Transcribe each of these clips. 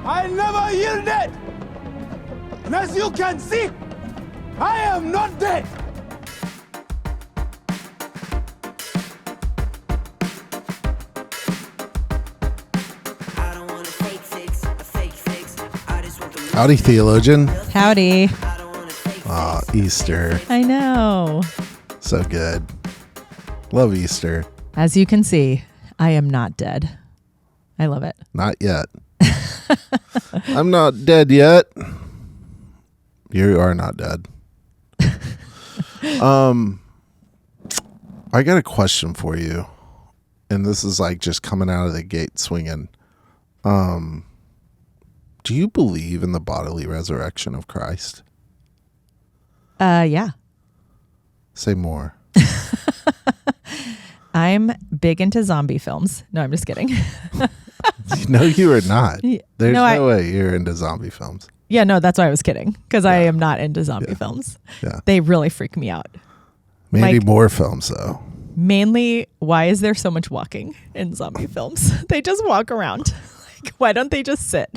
I never yielded. And as you can see, I am not dead. Howdy, Theologian. Howdy. Easter. I know. So good. Love Easter. As you can see, I am not dead. I love it. Not yet. I'm not dead yet. You are not dead. I got a question for you. And this is like just coming out of the gate swinging. Do you believe in the bodily resurrection of Christ? Yeah. Say more. I'm big into zombie films. No, I'm just kidding. No, you are not. There's no way you're into zombie films. Yeah, no, that's why I was kidding. Because I am not into zombie films. Yeah. They really freak me out. Maybe Like- more films, though. Mainly, why is there so much walking in zombie films? They just walk around. Like, why don't they just sit?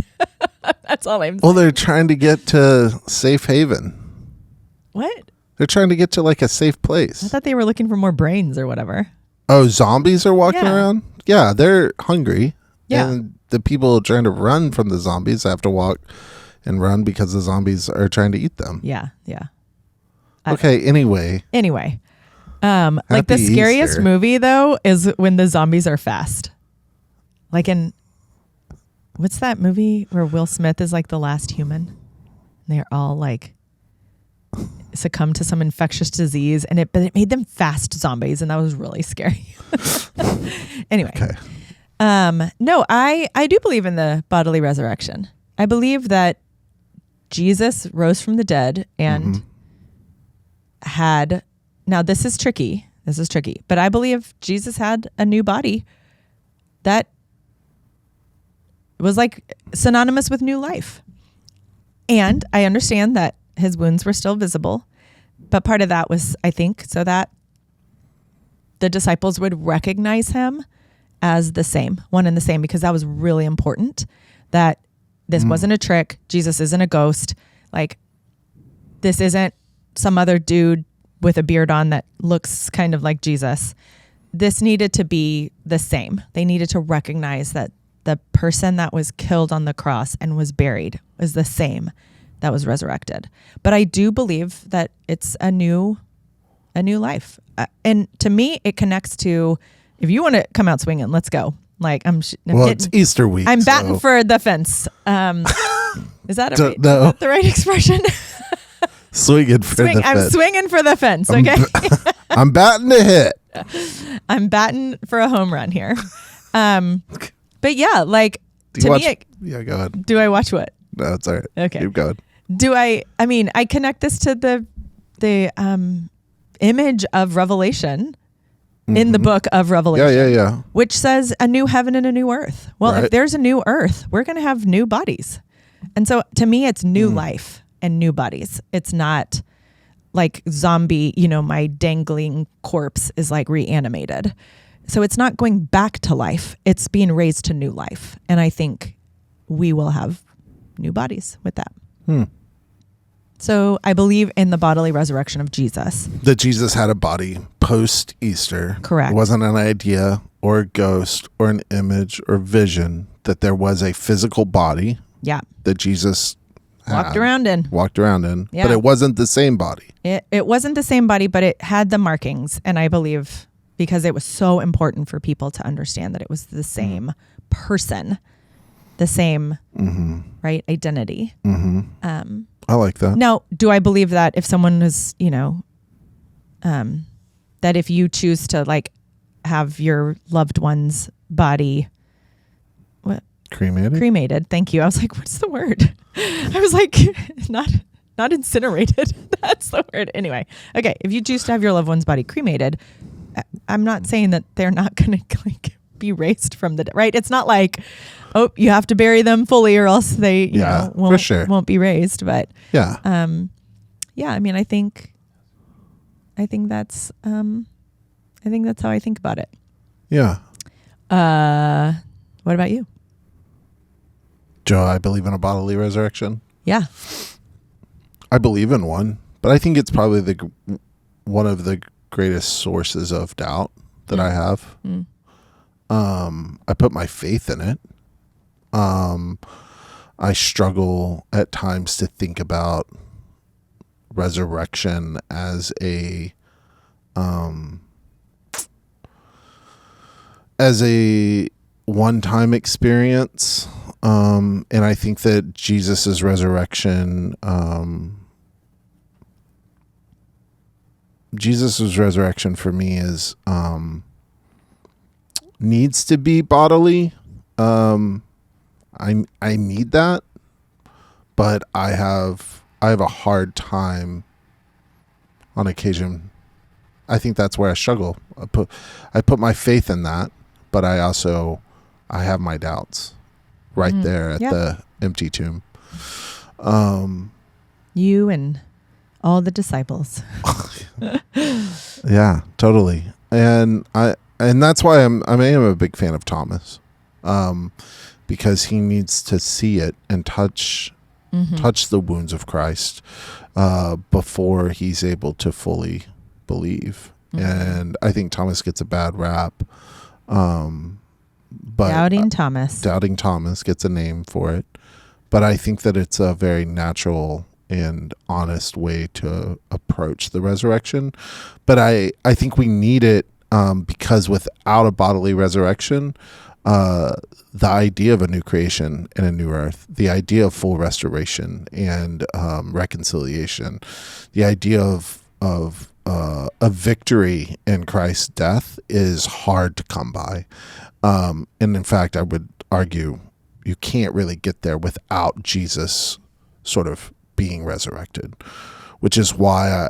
That's all I'm saying. Well, they're trying to get to safe haven. What? They're trying to get to like a safe I place. thought they were looking for more brains or whatever. Oh, zombies are walking Yeah. around? Yeah, they're hungry. Yeah. And the people trying to run from the zombies have to walk and run because the zombies are trying to eat them. Yeah, yeah. Okay, anyway. Anyway, like the Happy scariest Easter. movie though is when the zombies are fast. Like in what's that movie where Will Smith is like the last human? They're all like succumb to some infectious disease, but it made them fast zombies, and that was really scary. Anyway, Okay. no, I do believe in the bodily resurrection. I believe that Jesus rose from the dead and had. Now this is tricky. But I believe Jesus had a new body that was like synonymous with new life. And I understand that his wounds were still visible, but part of that was, I think, so that the disciples would recognize him as the same, one and the same, because that was really important, that this wasn't a trick. Jesus isn't a ghost. Like, this isn't some other dude with a beard on that looks kind of like Jesus. This needed to be the same. They needed to recognize that the person that was killed on the cross and was buried was the same that was resurrected. But I do believe that it's a new life. And to me, it connects to, if you want to come out swinging, let's go. Like It's Easter week. I'm batting so- for the fence. Is that No. is that the right expression? Swinging for the I'm fence. swinging for the fence. Okay. I'm batting to hit. I'm batting for a home run here. But yeah, like Do you to watch? me, Yeah, go ahead. do I watch what? No, it's all right. Okay. Keep going. I mean, I connect this to the image of Revelation in the book of Revelation. Yeah. Which says a new heaven and a new earth. Well, Right. if there's a new earth, we're going to have new bodies. And so to me, it's new life and new bodies. It's not like zombie, my dangling corpse is like reanimated. So it's not going back to life. It's being raised to new life. And I think we will have new bodies with that. So I believe in the bodily resurrection of Jesus. That Jesus had a body post Easter. Correct. It wasn't an idea or a ghost or an image or vision, that there was a physical body Yeah. that Jesus Walked around in. Yeah. But it wasn't the same body. It wasn't the same body, but it had the markings. And I believe because it was so important for people to understand that it was the same person, the same right identity. I like that. Now, do I believe that if someone is, that if you choose to like have your loved one's body cremated, thank you. I was like, what's the word? I was like, not incinerated. That's the word. Anyway, okay. If you choose to have your loved one's body cremated, I'm not saying that they're not going to like be raised from the dead, right? It's not like, oh, you have to bury them fully or else they for sure. won't be raised. But Yeah. I mean, I think that's how I think about it. Yeah. What about you? Do I believe in a bodily resurrection? Yeah. I believe in one, but I think it's probably one of the greatest sources of doubt that I have. I put my faith in it. I struggle at times to think about resurrection as a one-time experience. And I think that Jesus's resurrection, for me is, needs to be bodily. I need that, but I have a hard time on occasion. I think that's where I struggle. I put my faith in that, but I have my doubts right there at the empty tomb. You and all the disciples. Yeah, totally. And that's why I am a big fan of Thomas. Because he needs to see it and touch the wounds of Christ before he's able to fully believe. And I think Thomas gets a bad rap. But Doubting Thomas. Doubting Thomas gets a name for it. But I think that it's a very natural and honest way to approach the resurrection. But I think we need it because without a bodily resurrection, the idea of a new creation and a new earth, the idea of full restoration and reconciliation, the idea of a victory in Christ's death is hard to come by. And in fact, I would argue you can't really get there without Jesus sort of being resurrected, which is why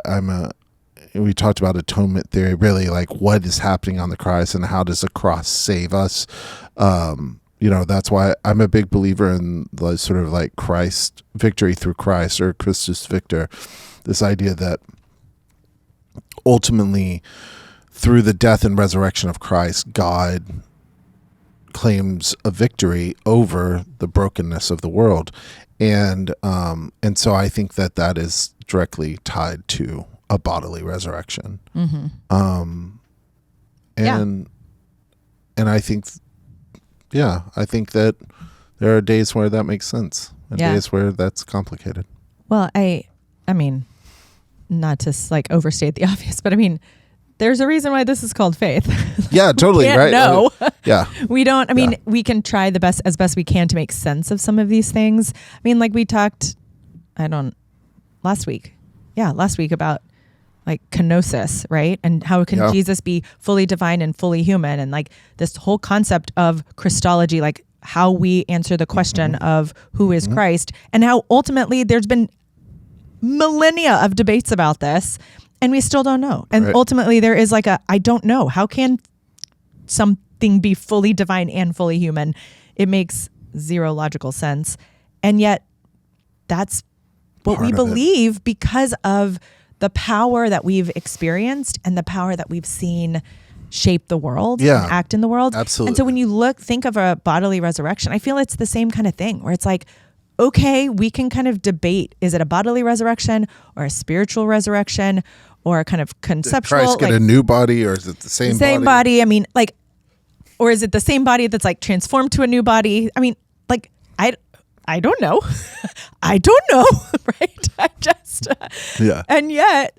we talked about atonement theory, really like what is happening on the cross and how does the cross save us? That's why I'm a big believer in the sort of like Christ, victory through Christ, or Christus Victor. This idea that ultimately through the death and resurrection of Christ, God claims a victory over the brokenness of the world. And so I think that is directly tied to a bodily resurrection. And I think, I think that there are days where that makes sense and days where that's complicated. Well, I mean, not to like overstate the obvious, but I mean, there's a reason why this is called faith. Yeah, totally. Right. No. Yeah. We don't, we can try as best we can to make sense of some of these things. I mean, like we talked, last week about like kenosis, right? And how can Jesus be fully divine and fully human? And like this whole concept of Christology, like how we answer the question of who is Christ, and how ultimately there's been millennia of debates about this and we still don't know. And ultimately there is like I don't know. How can something be fully divine and fully human? It makes zero logical sense. And yet that's what we believe because of the power that we've experienced and the power that we've seen shape the world and act in the world. Absolutely. And so when you think of a bodily resurrection, I feel it's the same kind of thing where it's like, okay, we can kind of debate, is it a bodily resurrection or a spiritual resurrection or a kind of conceptual? Did Christ get a new body, or is it the same body? I mean, like, or is it the same body that's like transformed to a new body? I mean, like, I don't know. I don't know, right? I just, and yet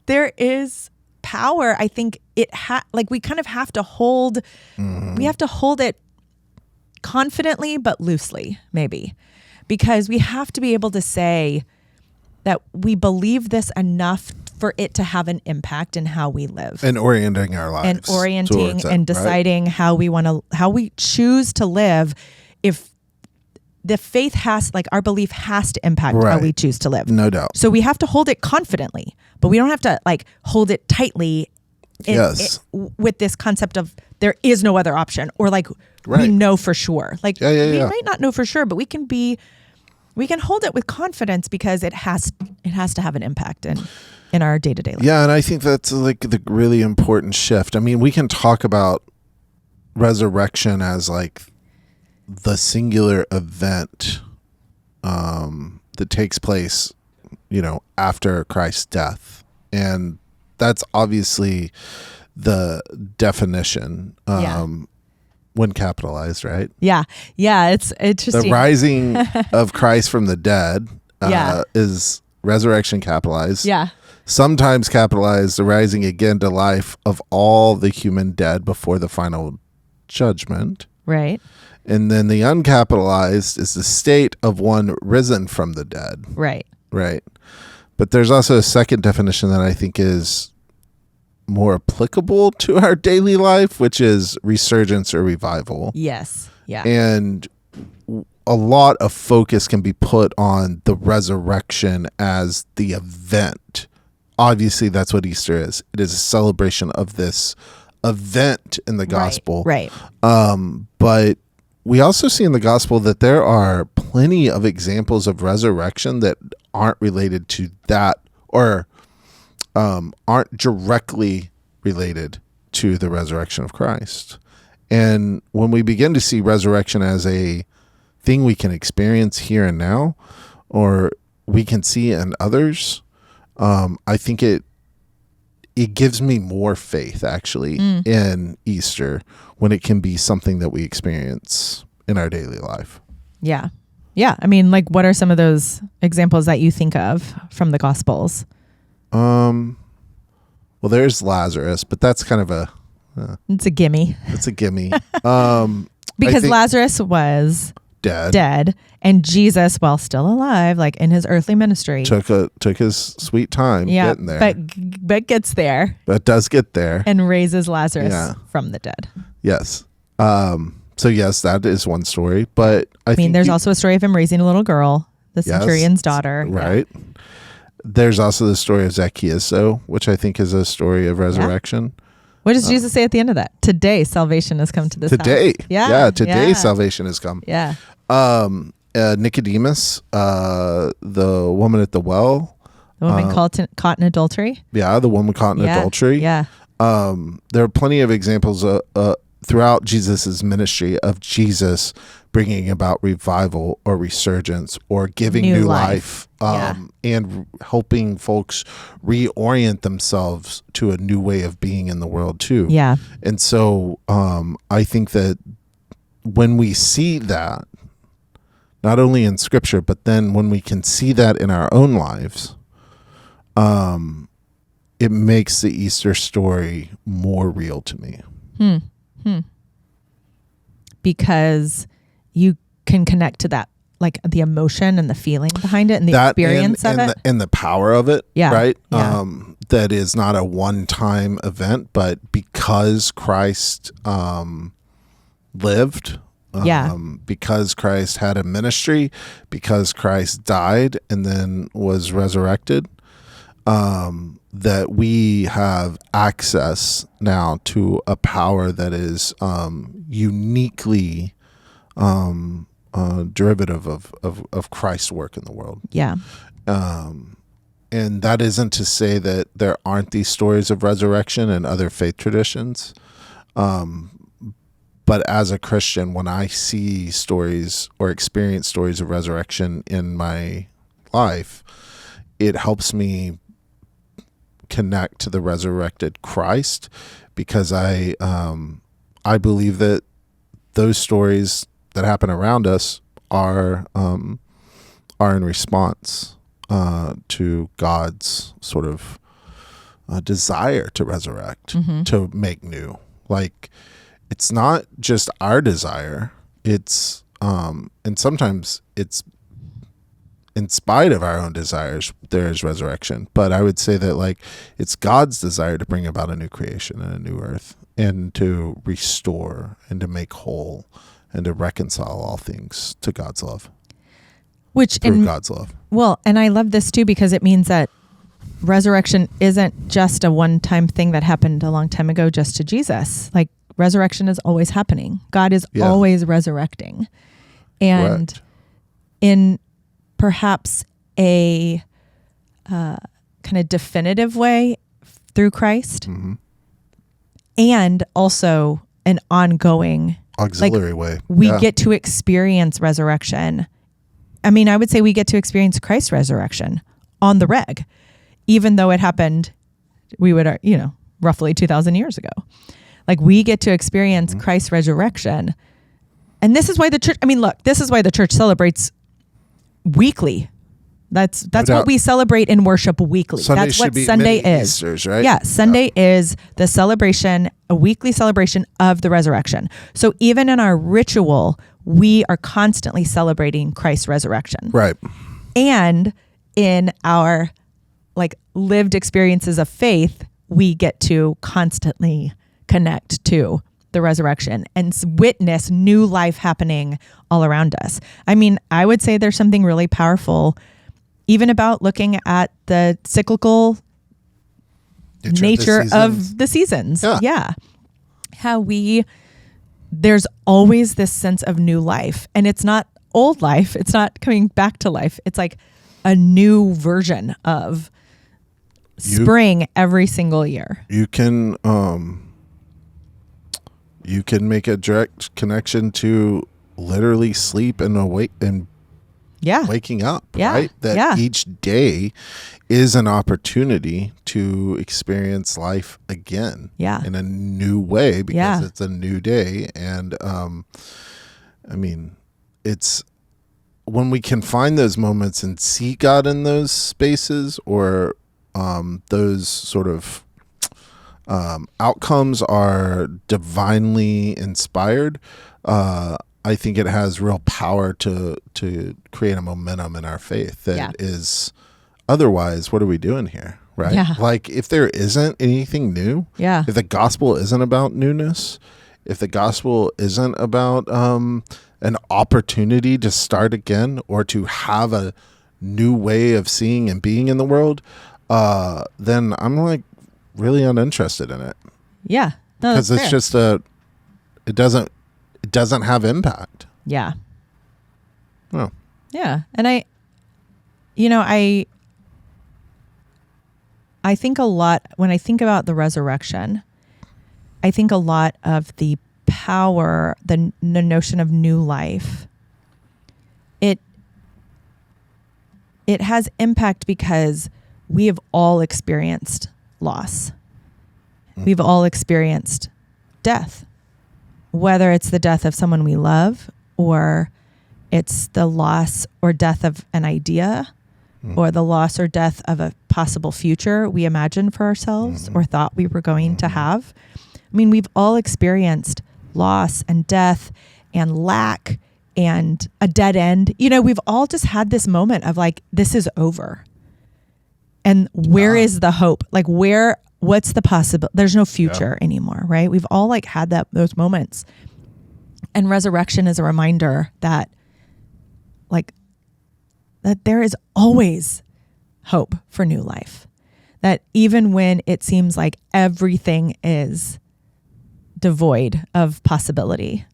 there is power. I think we kind of have to hold, we have to hold it confidently, but loosely, maybe, because we have to be able to say that we believe this enough for it to have an impact in how we live and orienting our lives and orienting and deciding how we choose to live. If the faith our belief has to impact how we choose to live. No doubt. So we have to hold it confidently, but we don't have to like hold it tightly with this concept of there is no other option, or like we know for sure. Like we might not know for sure, but we can hold it with confidence because it has to have an impact in our day-to-day life. Yeah, and I think that's like the really important shift. I mean, we can talk about resurrection as like the singular event that takes place, after Christ's death. And that's obviously the definition when capitalized, right? Yeah. It's interesting. The rising of Christ from the dead is resurrection capitalized. Yeah. Sometimes capitalized, the rising again to life of all the human dead before the final judgment. Right. And then the uncapitalized is the state of one risen from the dead. Right. Right. But there's also a second definition that I think is more applicable to our daily life, which is resurgence or revival. Yes. Yeah. And a lot of focus can be put on the resurrection as the event. Obviously, that's what Easter is. It is a celebration of this event in the gospel. Right. But we also see in the gospel that there are plenty of examples of resurrection that aren't related to that, or aren't directly related to the resurrection of Christ. And when we begin to see resurrection as a thing we can experience here and now, or we can see in others, I think it gives me more faith actually in Easter when it can be something that we experience in our daily life. Yeah. Yeah. I mean, like, what are some of those examples that you think of from the Gospels? Well, there's Lazarus, but that's kind of It's a gimme. it's a gimme. Because Lazarus was dead, and Jesus, while still alive, like in his earthly ministry, took his sweet time getting there. But gets there. But does get there. And raises Lazarus from the dead. Yes. So yes, that is one story. But I mean, there's also a story of him raising a little girl, the centurion's daughter. Right. Yeah. There's also the story of Zacchaeus, though, which I think is a story of resurrection. Yeah. What does Jesus say at the end of that? Today, salvation has come to this house. Yeah. Today, salvation has come. Yeah. Nicodemus, the woman at the well. The woman caught in adultery. Yeah, the woman caught in adultery. Yeah. There are plenty of examples throughout Jesus's ministry of Jesus bringing about revival or resurgence or giving new life and helping folks reorient themselves to a new way of being in the world too. Yeah. And so I think that when we see that, not only in scripture, but then when we can see that in our own lives, it makes the Easter story more real to me. Because you can connect to that, like the emotion and the feeling behind it and the experience of it. And the power of it, right? Yeah. That is not a one-time event, but because Christ lived, because Christ had a ministry, because Christ died and then was resurrected, that we have access now to a power that is uniquely derivative of Christ's work in the world. Yeah. And that isn't to say that there aren't these stories of resurrection and other faith traditions. But as a Christian, when I see stories or experience stories of resurrection in my life, it helps me connect to the resurrected Christ, because I believe that those stories that happen around us are in response to God's sort of desire to resurrect, to make new. Like, it's not just our desire. It's and sometimes it's in spite of our own desires, there is resurrection. But I would say that, like, it's God's desire to bring about a new creation and a new earth, and to restore and to make whole and to reconcile all things to God's love. Through God's love. Well, and I love this too, because it means that resurrection isn't just a one-time thing that happened a long time ago just to Jesus. Like, resurrection is always happening. God is always resurrecting. And in perhaps a kind of definitive way through Christ, and also an ongoing auxiliary way. We get to experience resurrection. I mean, I would say we get to experience Christ's resurrection on the reg, even though it happened, roughly 2,000 years ago. Like, we get to experience Christ's resurrection. And this is why this is why the church celebrates weekly. That's what we celebrate in worship weekly. Sunday That's what should be Sunday mini is. Easters, right? Yeah, Sunday is the celebration, a weekly celebration of the resurrection. So even in our ritual, we are constantly celebrating Christ's resurrection. Right. And in our lived experiences of faith, we get to constantly connect to the resurrection and witness new life happening all around us. I mean, I would say there's something really powerful even about looking at the cyclical nature of the seasons. Yeah. How there's always this sense of new life, and it's not old life. It's not coming back to life. It's like a new version of spring every single year. You can make a direct connection to literally sleep and awake and waking up, right? That each day is an opportunity to experience life again in a new way, because it's a new day. And I mean, it's when we can find those moments and see God in those spaces, or those sort of outcomes are divinely inspired, I think it has real power to create a momentum in our faith that is, otherwise, what are we doing here, right? Yeah. Like, if there isn't anything new, if the gospel isn't about newness, if the gospel isn't about an opportunity to start again or to have a new way of seeing and being in the world, then I'm really uninterested in it. Yeah. No, because it's just it doesn't have impact. Yeah. Oh. Yeah. And I think a lot, when I think about the resurrection, I think a lot of the power, the notion of new life, it has impact because we have all experienced loss. We've all experienced death, whether it's the death of someone we love, or it's the loss or death of an idea, or the loss or death of a possible future we imagined for ourselves or thought we were going to have. I mean, we've all experienced loss and death and lack and a dead end. We've all just had this moment of this is over. And where is the hope? What's the possible? There's no future anymore, right? We've all had those moments. And resurrection is a reminder that that there is always hope for new life. That even when it seems like everything is devoid of possibility,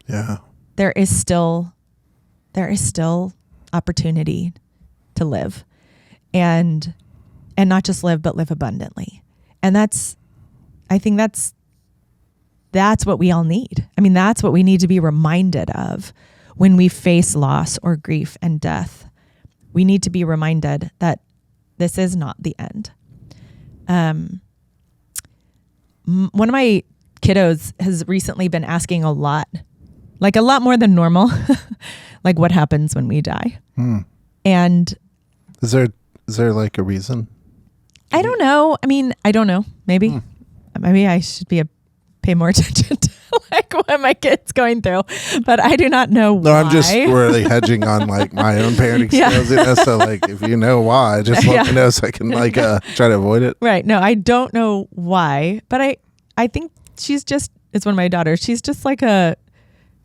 there is still opportunity to live, and not just live, but live abundantly. And I think that's what we all need. I mean, that's what we need to be reminded of when we face loss or grief and death. We need to be reminded that this is not the end. One of my kiddos has recently been asking a lot more than normal, what happens when we die? And is there a reason? I don't know. I mean, I don't know. Maybe I should pay more attention to what my kid's going through, but I do not know why. No, I'm just really hedging on my own parenting skills. So if you know why, just let me know so I can try to avoid it. Right. No, I don't know why, but I think she's just, it's one of my daughters. She's just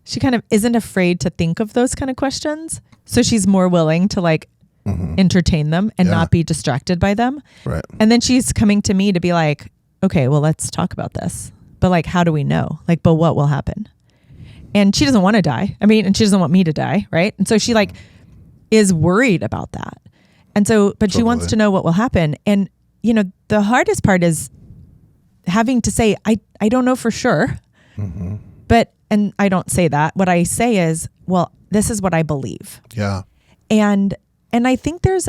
she kind of isn't afraid to think of those kind of questions. So she's more willing to entertain them and not be distracted by them. Right. And then she's coming to me to be okay, well, let's talk about this. But how do we know? But what will happen? And she doesn't want to die. I mean, and she doesn't want me to die. Right. And so she is worried about that. And so, but she wants to know what will happen. And, the hardest part is having to say, I don't know for sure, but and I don't say that. What I say is, well, this is what I believe. Yeah. And I think there's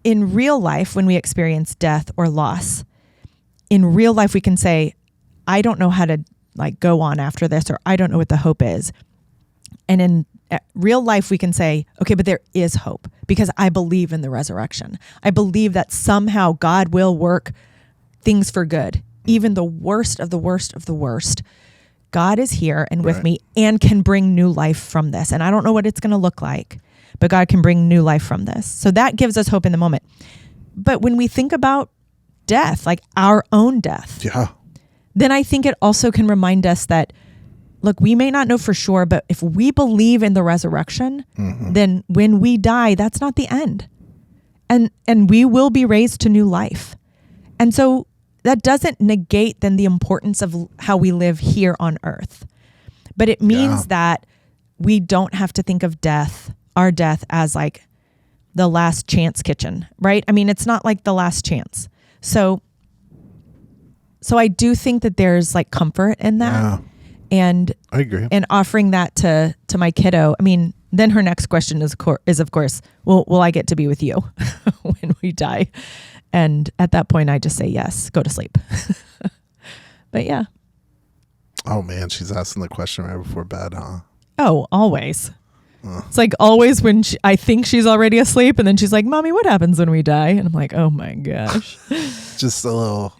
in real life, when we experience death or loss, in real life, we can say, I don't know how to like go on after this, or I don't know what the hope is. And in real life, we can say, okay, but there is hope because I believe in the resurrection. I believe that somehow God will work things for good, even the worst of the worst of the worst. God is here and with me and can bring new life from this. And I don't know what it's going to look like, but God can bring new life from this. So that gives us hope in the moment. But when we think about death, like our own death, then I think it also can remind us that, look, we may not know for sure, but if we believe in the resurrection, then when we die, that's not the end. And we will be raised to new life. And so that doesn't negate then the importance of how we live here on earth. But it means that we don't have to think of our death as like the last chance kitchen, right? I mean, it's not like the last chance. So I do think that there's like comfort in that. Yeah. And I agree. And offering that to my kiddo. I mean, then her next question is of course, well, will I get to be with you when we die? And at that point, I just say yes, go to sleep. But yeah. Oh man, she's asking the question right before bed, huh? Oh, always. It's like always when I think she's already asleep, and then she's like, "Mommy, what happens when we die?" And I'm like, "Oh my gosh." Just a little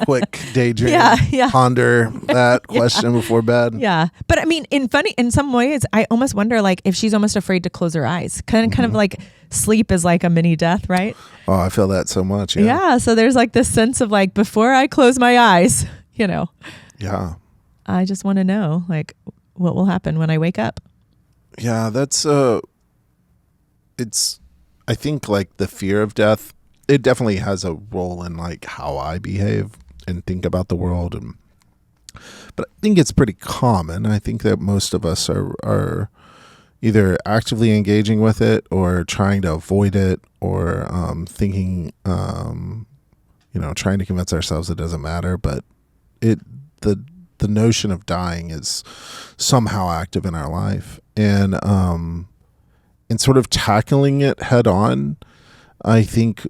quick daydream. Ponder that question before bed. Yeah. But I mean, in some ways, I almost wonder like if she's almost afraid to close her eyes. Kind of like sleep is like a mini death, right? Oh, I feel that so much. Yeah. Yeah. So there's like this sense of like, before I close my eyes, Yeah. I just want to know like what will happen when I wake up. Yeah. That's, I think like the fear of death, it definitely has a role in like how I behave and think about the world. But I think it's pretty common. I think that most of us are either actively engaging with it or trying to avoid it, or thinking, trying to convince ourselves it doesn't matter. But the notion of dying is somehow active in our life, and sort of tackling it head on, I think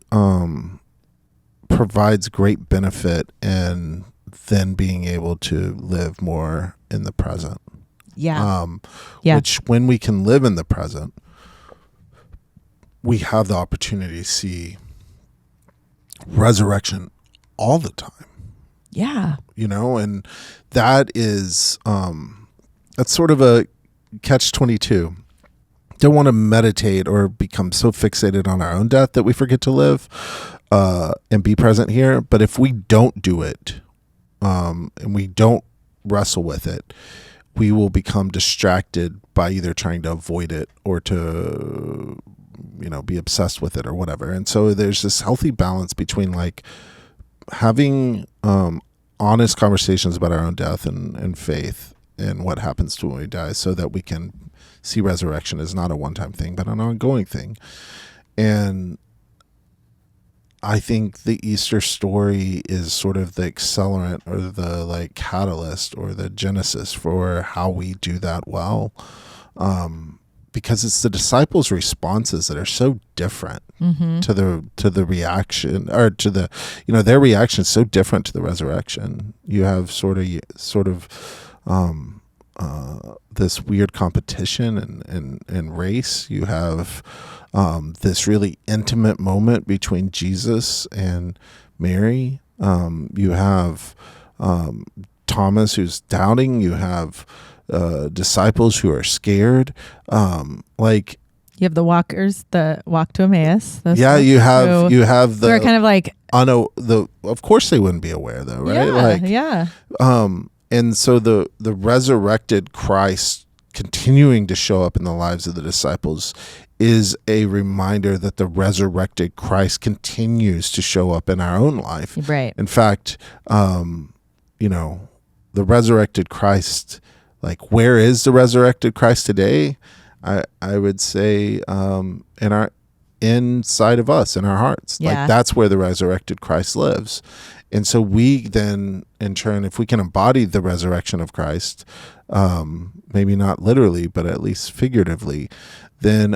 provides great benefit, and then being able to live more in the present. Yeah. Which when we can live in the present, we have the opportunity to see resurrection all the time. Yeah. And that is, that's sort of a catch-22. Don't want to meditate or become so fixated on our own death that we forget to live and be present here. But if we don't do it, and we don't wrestle with it, we will become distracted by either trying to avoid it or to, be obsessed with it or whatever. And so there's this healthy balance between like having honest conversations about our own death and faith and what happens to when we die, so that we can see resurrection as not a one-time thing, but an ongoing thing. And I think the Easter story is sort of the accelerant or the like catalyst or the genesis for how we do that well. Because it's the disciples' responses that are so different to the reaction, or to the, their reaction is so different to the resurrection. You have sort of this weird competition and race. You have this really intimate moment between Jesus and Mary. You have Thomas who's doubting. You have disciples who are scared. You have the walkers, the walk to Emmaus. You have the. They're kind of like. Of course they wouldn't be aware though, right? Yeah. And so the resurrected Christ continuing to show up in the lives of the disciples is a reminder that the resurrected Christ continues to show up in our own life. Right. In fact, the resurrected Christ, like, where is the resurrected Christ today? I would say in inside of us in our hearts. Yeah. Like that's where the resurrected Christ lives. And so we then in turn, if we can embody the resurrection of Christ, maybe not literally, but at least figuratively, then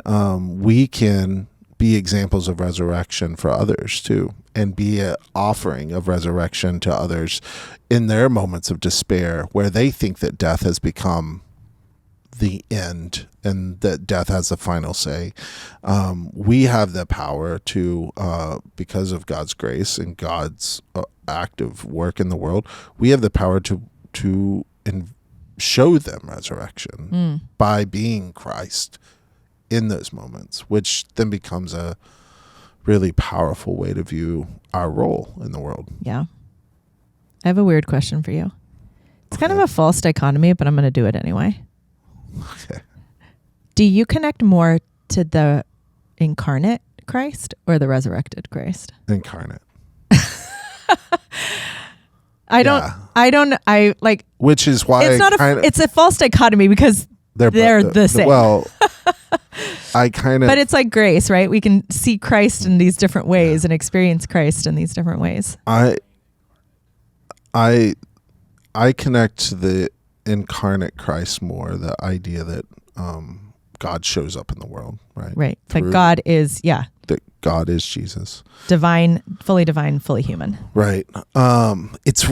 we can be examples of resurrection for others too, and be an offering of resurrection to others in their moments of despair where they think that death has become the end and that death has the final say. We have the power to, because of God's grace and God's active work in the world, we have the power to show them resurrection by being Christ in those moments, which then becomes a really powerful way to view our role in the world. Yeah. I have a weird question for you. It's kind of a false dichotomy, but I'm going to do it anyway. Okay. Do you connect more to the incarnate Christ or the resurrected Christ? Incarnate. I like, which is why it's a false dichotomy because they're the same. Well, I kind of, but it's like grace, right? We can see Christ in these different ways and experience Christ in these different ways. I connect to the incarnate Christ more, the idea that God shows up in the world, right? Right. Like God is, that God is Jesus. Divine, fully human. Right. It's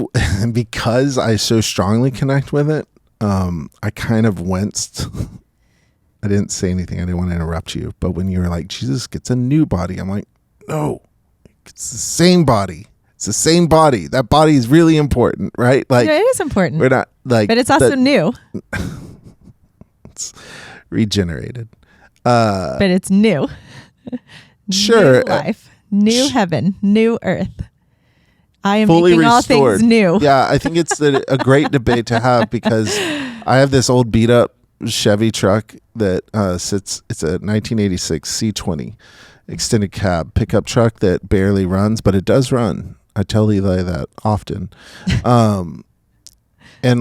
because I so strongly connect with it, I kind of winced. I didn't say anything. I didn't want to interrupt you. But when you were like, Jesus gets a new body, I'm like, no, it's the same body. It's the same body. That body is really important, right? Like, yeah, it is important. We're not like, but it's also new. It's regenerated. But it's new. Sure. New life, new heaven, new earth. I am fully making restored. All things new. Yeah, I think it's a great debate to have because I have this old beat up Chevy truck that sits. It's a 1986 C20 extended cab pickup truck that barely runs, but it does run. I tell Eli that often. And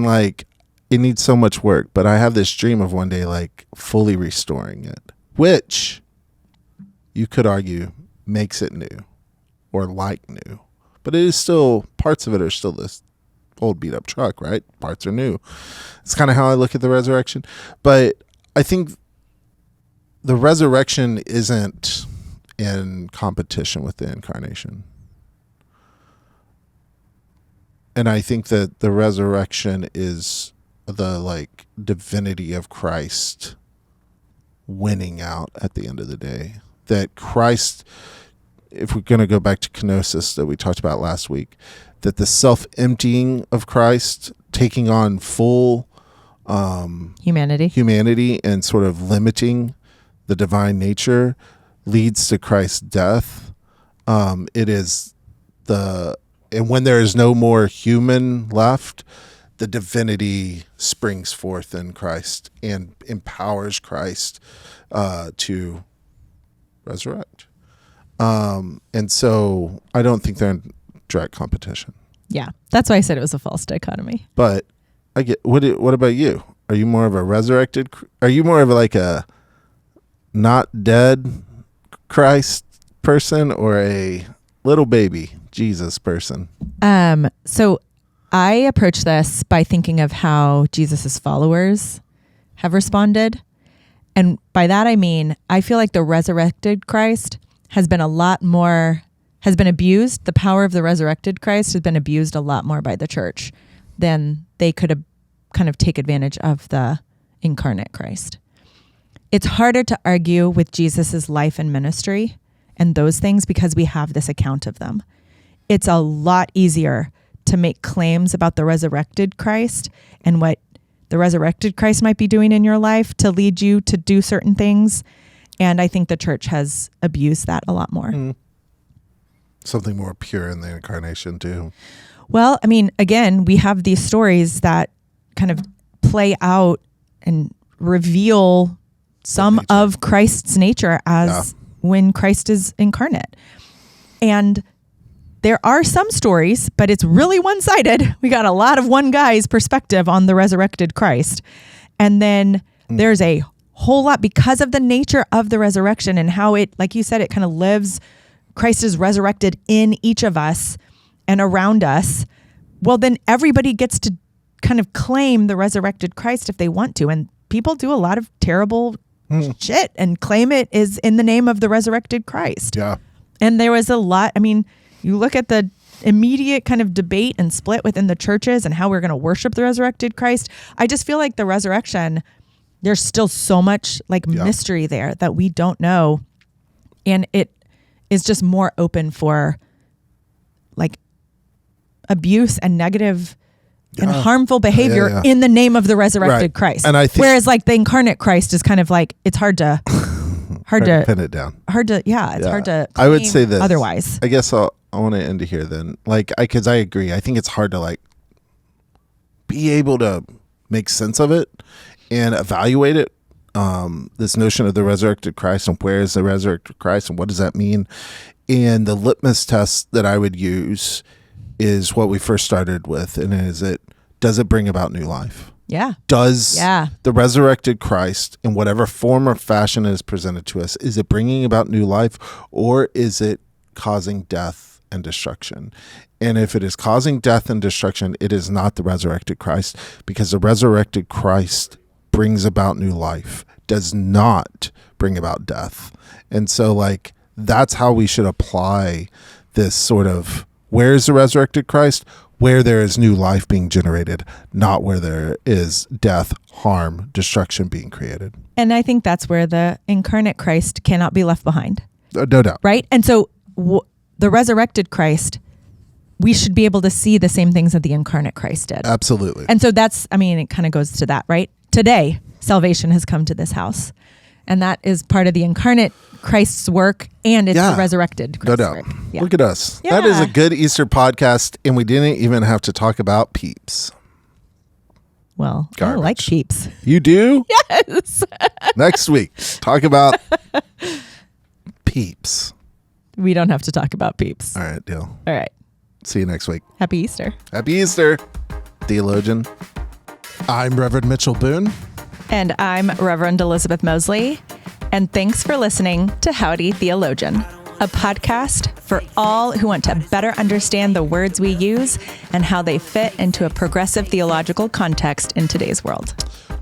like it needs so much work, but I have this dream of one day like fully restoring it, which you could argue makes it new or like new, but it is still, parts of it are still this old beat up truck, right? Parts are new. It's kind of how I look at the resurrection. But I think the resurrection isn't in competition with the incarnation. And I think that the resurrection is the like divinity of Christ winning out at the end of the day. That Christ, if we're going to go back to kenosis that we talked about last week, that the self-emptying of Christ, taking on full humanity and sort of limiting the divine nature leads to Christ's death. It is and when there is no more human left, the divinity springs forth in Christ and empowers Christ to resurrect. And so I don't think they're in direct competition. Yeah, that's why I said it was a false dichotomy. But I get what about you? Are you more of a resurrected? Are you more of like a not dead Christ person or a little baby Jesus person? So I approach this by thinking of how Jesus's followers have responded. And by that, I mean, I feel like the resurrected Christ has been abused. The power of the resurrected Christ has been abused a lot more by the church than they could have kind of take advantage of the incarnate Christ. It's harder to argue with Jesus's life and ministry and those things because we have this account of them. It's a lot easier to make claims about the resurrected Christ and what the resurrected Christ might be doing in your life to lead you to do certain things. And I think the church has abused that a lot more. Something more pure in the incarnation too. Well, I mean, again, we have these stories that kind of play out and reveal some of Christ's nature as when Christ is incarnate. And there are some stories, but it's really one-sided. We got a lot of one guy's perspective on the resurrected Christ. And then there's a whole lot because of the nature of the resurrection and how it, like you said, it kind of lives. Christ is resurrected in each of us and around us. Well, then everybody gets to kind of claim the resurrected Christ if they want to. And people do a lot of terrible shit and claim it is in the name of the resurrected Christ. Yeah. And there was a lot. I mean, you look at the immediate kind of debate and split within the churches and how we're going to worship the resurrected Christ. I just feel like the resurrection, there's still so much like mystery there that we don't know. And it is just more open for like abuse and negative and harmful behavior in the name of the resurrected Christ. And I think, whereas like the incarnate Christ is kind of like, it's hard to pin it down. Hard to I would say this otherwise. I guess I want to end it here then. Like, because I agree. I think it's hard to like be able to make sense of it and evaluate it. This notion of the resurrected Christ and where is the resurrected Christ and what does that mean? And the litmus test that I would use is what we first started with, and does it bring about new life? Yeah. Does the resurrected Christ, in whatever form or fashion it is presented to us, is it bringing about new life, or is it causing death and destruction? And if it is causing death and destruction, it is not the resurrected Christ, because the resurrected Christ brings about new life, does not bring about death. And so like that's how we should apply this sort of, where is the resurrected Christ? Where there is new life being generated, not where there is death, harm, destruction being created. And I think that's where the incarnate Christ cannot be left behind. No doubt. Right? And so the resurrected Christ, we should be able to see the same things that the incarnate Christ did. Absolutely. And so that's, I mean, it kind of goes to that, right? Today, salvation has come to this house. And that is part of the incarnate Christ's work, and it's the resurrected Christ's no doubt. work. Yeah. Look at us. Yeah. That is a good Easter podcast, and we didn't even have to talk about Peeps. Well, Garbage. I like Peeps. You do? Yes. Next week, talk about Peeps. We don't have to talk about Peeps. All right, deal. All right. See you next week. Happy Easter. Happy Easter, Theologian. I'm Reverend Mitchell Boone. And I'm Reverend Elizabeth Moseley. And thanks for listening to Howdy, Theologian, a podcast for all who want to better understand the words we use and how they fit into a progressive theological context in today's world.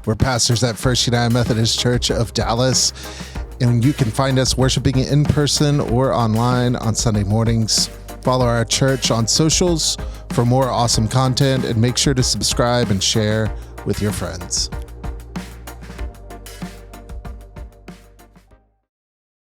We're pastors at First United Methodist Church of Dallas, and you can find us worshiping in person or online on Sunday mornings. Follow our church on socials for more awesome content, and make sure to subscribe and share with your friends.